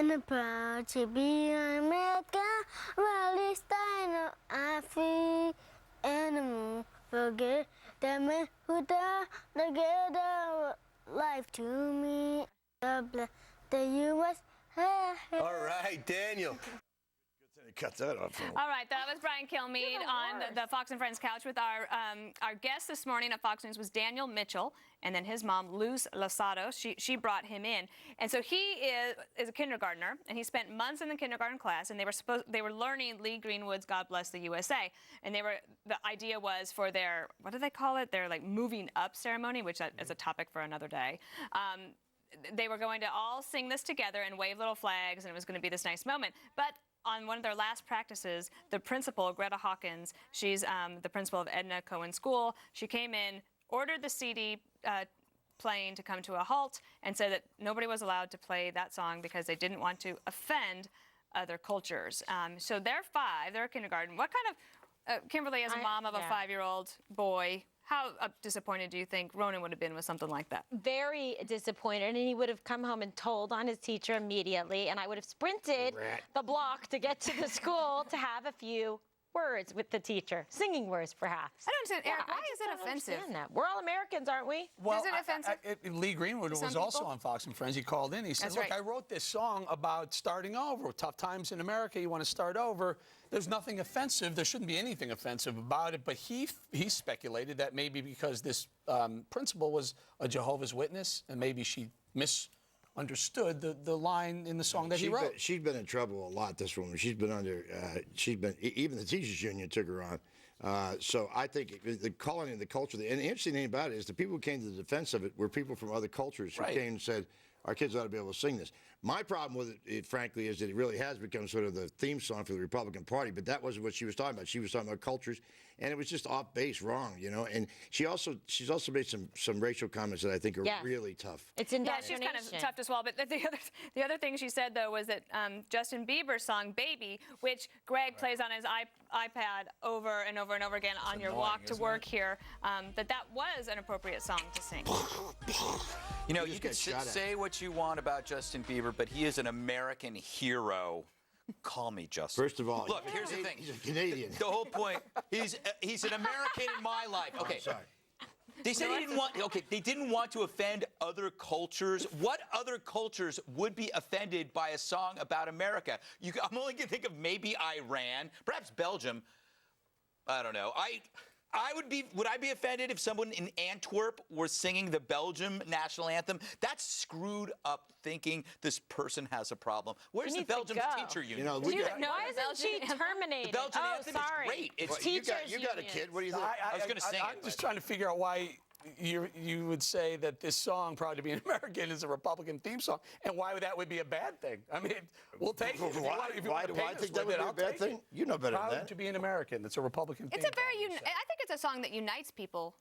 and I'm proud to be an American. Well, at least I know I feel and I won't forget that man who died to give the life to me. God bless the U.S. All right, Daniel. Cut that off. All right, that was Brian Kilmeade on the Fox and Friends couch with our guest this morning at Fox News was Daniel Mitchell, and then his mom, Luz Losado. She brought him in, and so he is a kindergartner, and he spent months in the kindergarten class, and they were learning Lee Greenwood's "God Bless the USA," and the idea was for their, what do they call it? Their like moving up ceremony, which is a topic for another day. They were going to all sing this together and wave little flags, and it was going to be this nice moment, but on one of their last practices, the principal, Greta Hawkins, she's the principal of Edna Cohen School, she came in, ordered the CD playing to come to a halt, and said that nobody was allowed to play that song because they didn't want to offend other cultures. So they're 5, they're kindergarten. What kind of, Kimberly, as a mom of a 5-year-old boy, how disappointed do you think Ronan would have been with something like that? Very disappointed, and he would have come home and told on his teacher immediately, and I would have sprinted the block to get to the school to have a few words with the teacher, singing words perhaps. I don't understand, Eric, why is it offensive? That. We're all Americans, aren't we? Well, is it offensive? Lee Greenwood was also on Fox and Friends. He called in. He said, look, I wrote this song about starting over. Tough times in America, you want to start over. There's nothing offensive. There shouldn't be anything offensive about it. But he speculated that maybe because this principal was a Jehovah's Witness, and maybe she misunderstood the line in the song that he wrote. She's been in trouble a lot, this woman. She's been under, even the teachers union took her on. So I think the calling and the culture, and the interesting thing about it is the people who came to the defense of it were people from other cultures who came and said, our kids ought to be able to sing this. My problem with it, frankly, is that it really has become sort of the theme song for the Republican Party, but that wasn't what she was talking about. She was talking about cultures, and it was just off base, wrong, you know. And she's also made some racial comments that I think are really tough. It's indoctrination. Yeah, she's kind of tough to swallow. But the other thing she said, though, was that Justin Bieber's song "Baby," which Greg plays on his iPad over and over and over again on your walk to work here, that was an appropriate song to sing. You know, you can say what you want about Justin Bieber, but he is an American hero. Call me Justin. First of all, look, here's the thing. He's a Canadian. The whole point, he's an American in my life. Okay. I'm sorry. They said they didn't want to offend other cultures. What other cultures would be offended by a song about America? I'm only going to think of maybe Iran, perhaps Belgium. I don't know. Would I be offended if someone in Antwerp were singing the Belgium national anthem? That's screwed up thinking this person has a problem. Where's the Belgium teacher union? You know, Why isn't she terminated? The Belgian anthem is great. It's you got a kid. What do you think? I was going to sing it. I'm just trying to figure out why you would say that this song, Proud to be an American, is a Republican theme song, and why that would be a bad thing. I mean, we'll take it. Why do I think that would be a bad thing? You know better than that. Proud to be an American. It's a Republican theme. It's a very I think it's a song that unites people,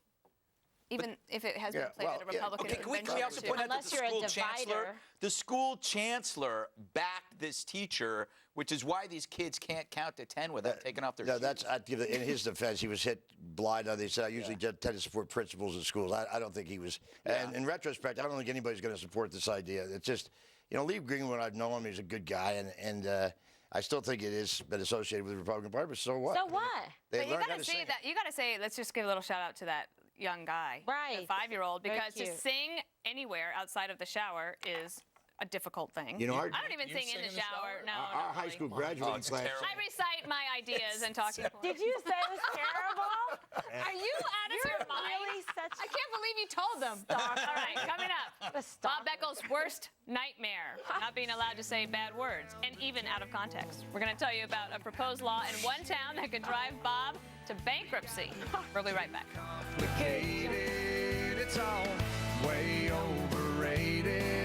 even if it has been played at a Republican convention. Can we also point out that Unless you're a divider. the school chancellor backed this teacher, which is why these kids can't count to 10 without taking off their shoes. That's, I'd give it, in his defense, he was hit blind. They said I usually tend to support principals in schools. I don't think he was. And in retrospect, I don't think anybody's going to support this idea. It's just, you know, Lee Greenwood, I've known him. He's a good guy, and I still think it has been associated with the Republican Party. But so what? So what? But you got to say that. You got to say, let's just give a little shout out to that young guy, right? The 5-year-old, because to sing anywhere outside of the shower is a difficult thing. You know, I don't even sing in the shower. No, our high school graduating class. I recite my ideas and talking points. Did you say it was terrible? Are you out of your mind? Really such I can't believe you told them. All right, coming up, Bob Beckel's worst nightmare, not being allowed to say bad words, and even out of context. We're going to tell you about a proposed law in one town that could drive Bob to bankruptcy. We'll be right back. Complicated, it's all way overrated.